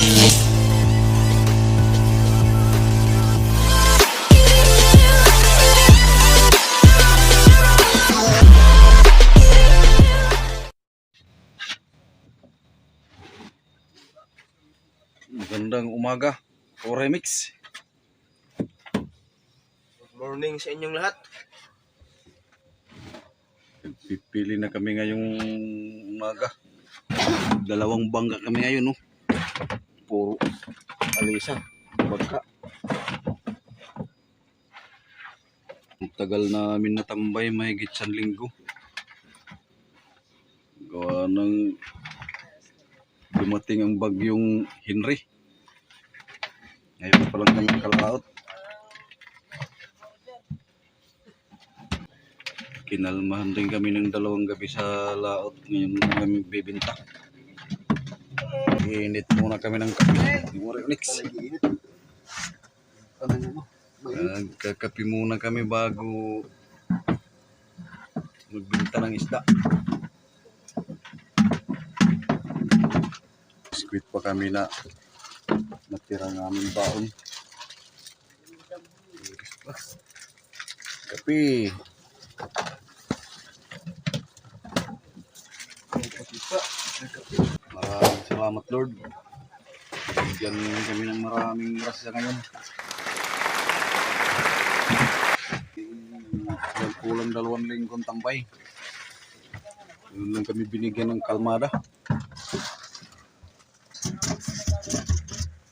Magandang umaga, Remix. Good morning sa inyong lahat. Pipili na kami ngayong umaga. Dalawang bangka kami ngayon, no? Puro alisa, bangka. Ang tagal namin natambay, mahigit 1 linggo. Gawa ng dumating ang bagyong Henry. Ngayon pa lang kami nakalaot. Kinalmahan din kami ng 2 gabi sa laot. Ngayon na kami bibinta. Init muna kami ng kape. Next. Nagkakape muna kami bago magbinta ng isda. Biskuit pa kami na natira ng aming baon. Kape. Maraming salamat, Lord. Bigyan kami ng maraming grasya ngayon. Kulang 2 linggong tambay. Yun lang kami binigyan ng kalmada.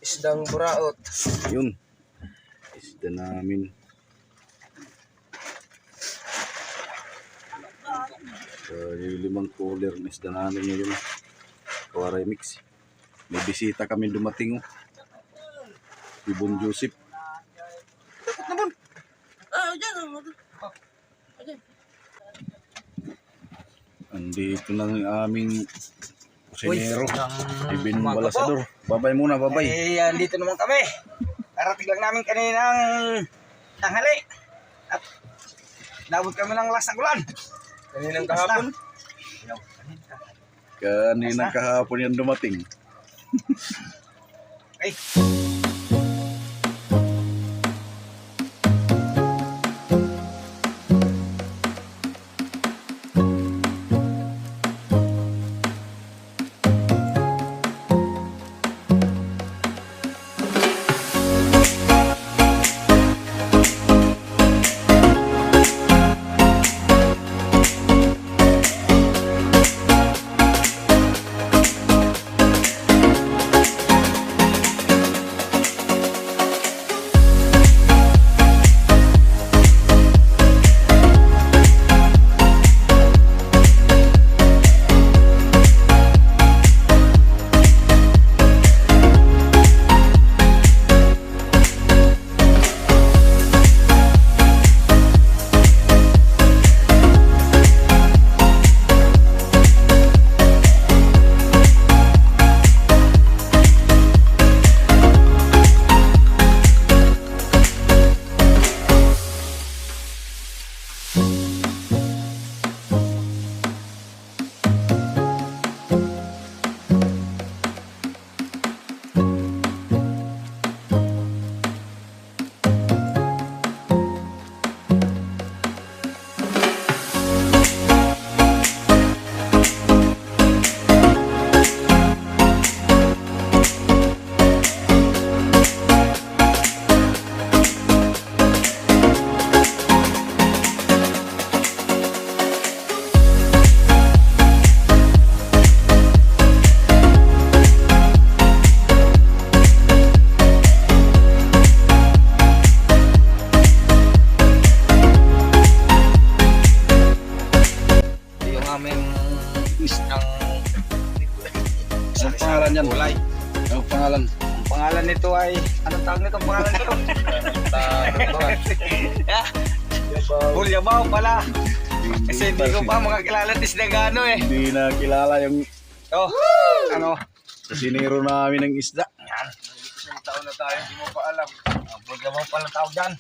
Isdang buraot. Yun. Isda namin. Yung 5 cooler na isda namin ngayon. Kawaray mix. May bisita kami dumating. Ibon Joseph. Takot naman. Andito na ang aming kusinero. Uy, Ibin Balasador. Babay muna, babay. Andito naman kami. Karating lang namin kaninang tanghali. At nabot kami ng lasang ulan. Kaninang kahapon. Kaninang kahapon yan dumating. Ay. Anong pangalan yan? Kulay. Anong pangalan? Ang pangalan nito ay, anong tawag nito? Ang pangalan nito? Bulyabaw pala. Kasi hindi ko pa makakilala Tisdagano eh. Hindi na kilala yung Oh, ano? kasinero namin ng isda. Yan. Isang taon na tayo, hindi mo pa alam. Bulyabaw pala tawag dyan.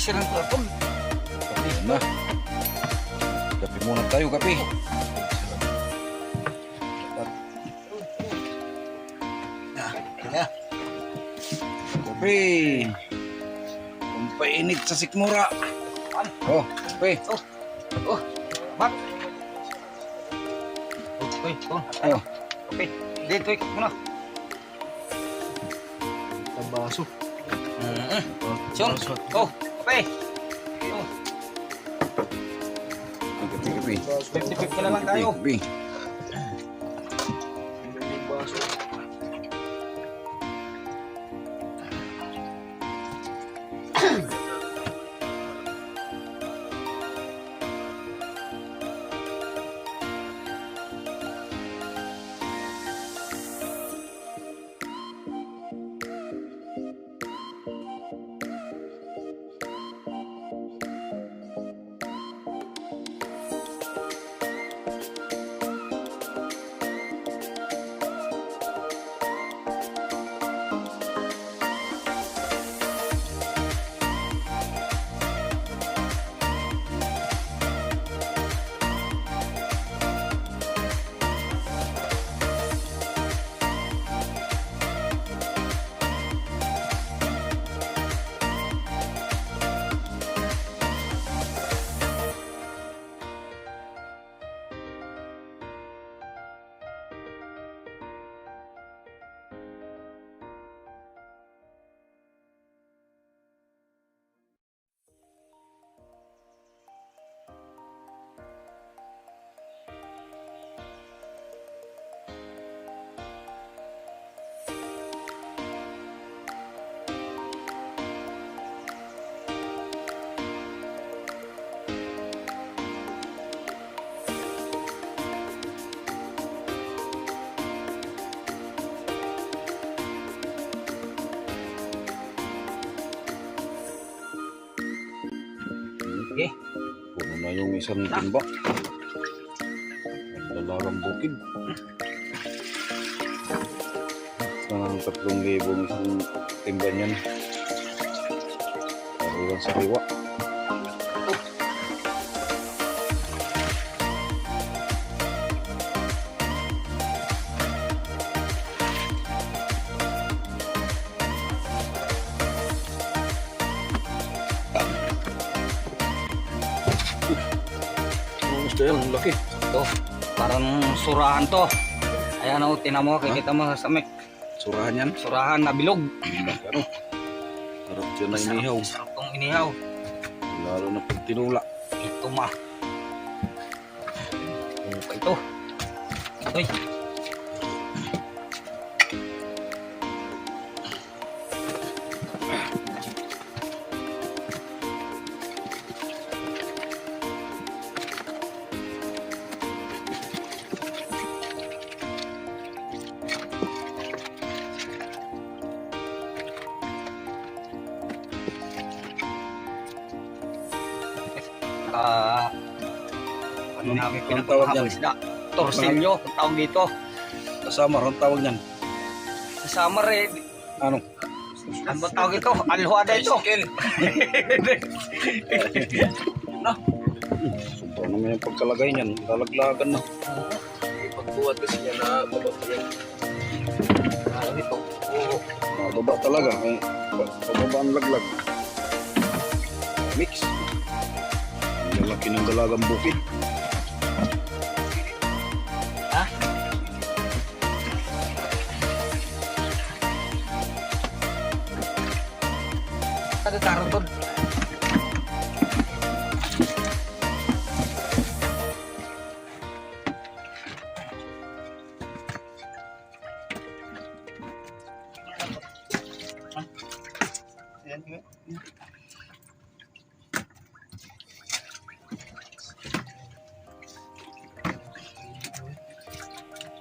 busy rin po. Kape na. Kape muna tayo, kape. Ya. Kape. Painit sa sikmura. Oh, kape. Oh, bak. Uy, Oh, kape. Dito ikot mo na. tabaso. Sion, oh, kape. Kape, kape. 50-50 na lang tayo. Kape. Okay. Puno na yung isang timba. Dalagang bukid. Isang 3,000 isang timba niyan. Karulang sariwa. Gusto yan, ang laki. Ito, parang surahan to. Ayan o, tinan mo, kikita mo sa samik. Surahan yan. Surahan na bilog. Ano? Sarap siya na inihaw. Sarap tong inihaw. Lalo na pag tinula. Ito ma. Ano pa ito? Uy. Ano namin Anong tawag yan? isda? Torsilyo, ang tawag dito. Kasama, ang tawag niyan. Sa summer eh. Ano? Ano ba tawag ito? Alhuada ito. No? Sobrang naman yung pagkalagay niyan. Lalaglagan na. Pagbuhat kasi niya na babagyan. Ano ito? Oo. Mababa talaga. Pababa ang laglag. Mix. Ang lalaki ng dalagang bukid. Ha? Ada taruh doon.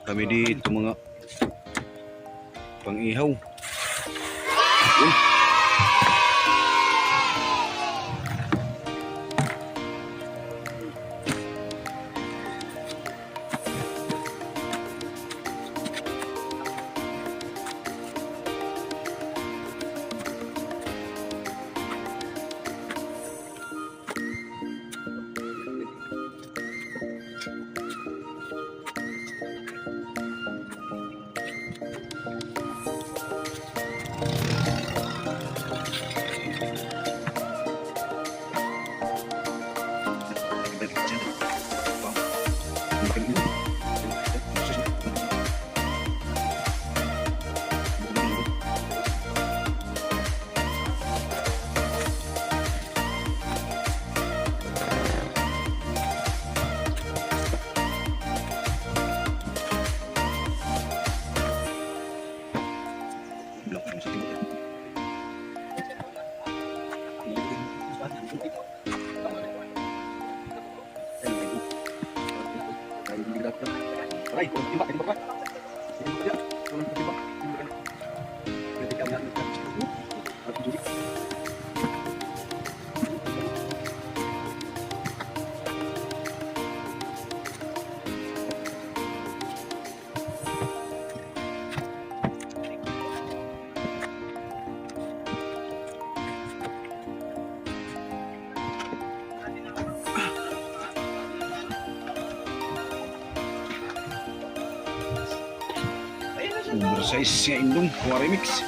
Kami dito mga pang-ihaw. Yun. Aray, kurang tiba, tiba pa. Tiba pa, kurang tiba. Ketika melakukan itu, harus juri. Oversize nga indong Kuwari Mix.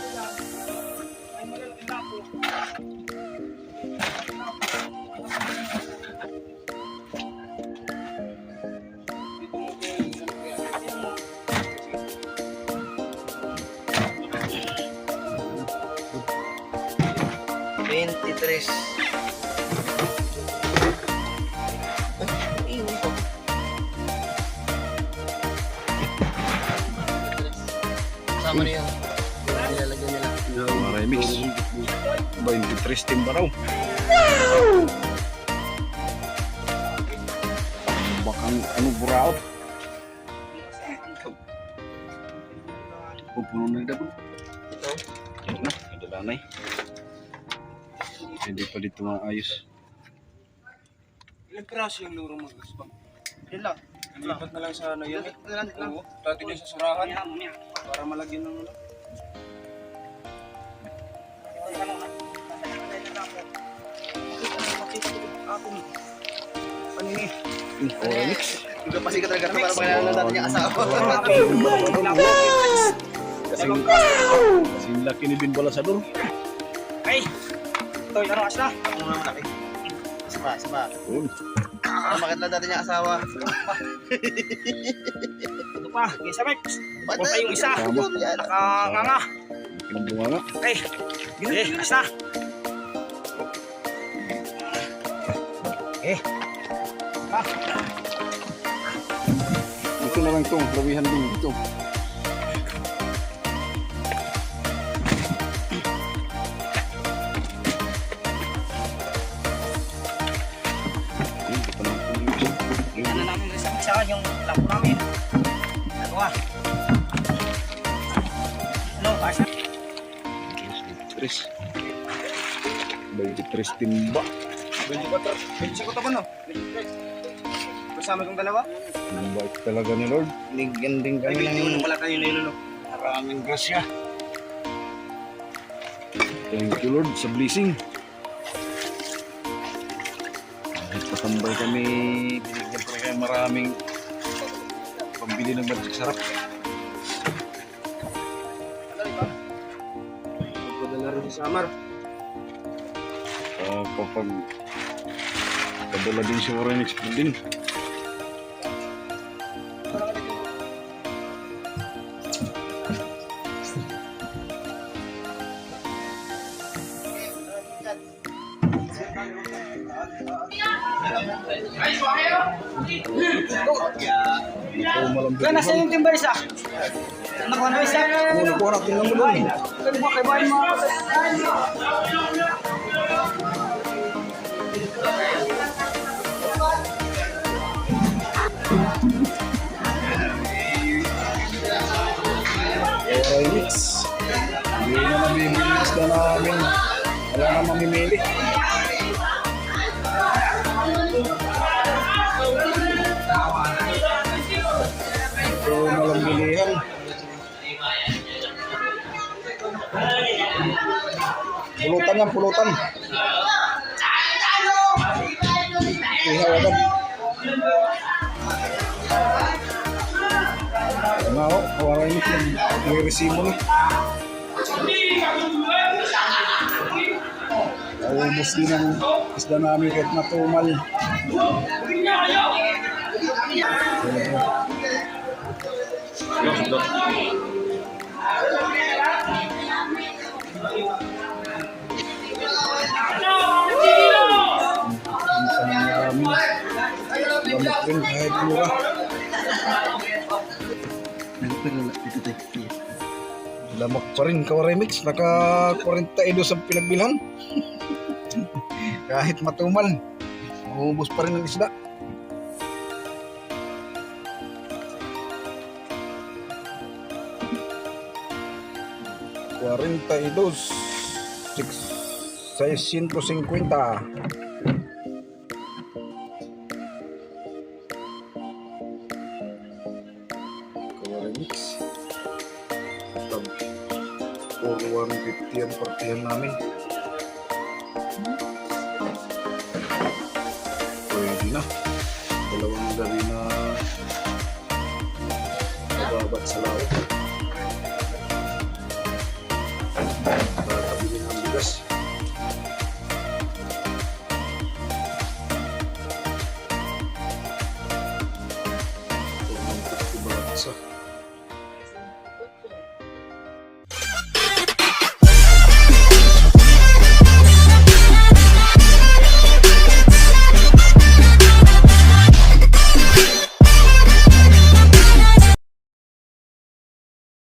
Sama na yan. Nilalagyan nila. Kuwari Mix. 23 timba raw. Bakang ano buraot. Pupuno na dabon. Yan na, nadala na eh. Hindi pa dito maayos. Ilang piraso yung luro mo? Yan lang. Lipat na lang sa ano yan. Oo. Dati din sa surahan. Para malagyan ng ano. Panini. Kuwari Mix. Udah pasti kita gara para pangalanan natin yung asawa. Kasing laki ni Bin Balasador. Ay! Ito, yung arawas na. Ako naman laki. Sama. Bakit lang natin yung asawa? Ito pa, isa Max. Huwag pa yung isa. Nakanganga. Kinabunga nga. Okay. Alas na. Ito na lang itong lawihan din dito. Ano namin isa yung lapo namin. Ano ah? Ano, Pasha? 23 timba. 25 taon, no? Kasama kong dalawa? Ang bait talaga ni Lord. Ligyan din kami ng pala kayo na yun, no? Maraming grasya. Thank you Lord sa blessing. Kahit patambay kami, binigyan pa kayo maraming pambili ng bantik sarap. Magpadala rin sa Samar. Kapag padala din si Warren Expert din. Kaya nasa yung timba isa? Nakuha na isa? Nakuha natin lang doon. Kaya bahay mo. Kuwari Mix. Hindi na nabibilis na namin. Wala na mamimili. Ito malang bilihan. Pulutan yan, pulutan. Ihaw agad. Nga o, Kuwari Mix yan. May resibo na. Ubus din ang isda namin kahit matumal. Banyak rin kahit murah. Lamok pa rin Kawaray Mix. Naka 42 sa pinagbilhan. Kahit matumal, maubos pa rin ang isda. $42, 650. Kawaray Mix. Tab, 150 ang partihan namin. Pwede na. Dalawang gabi na nababat sa lawak.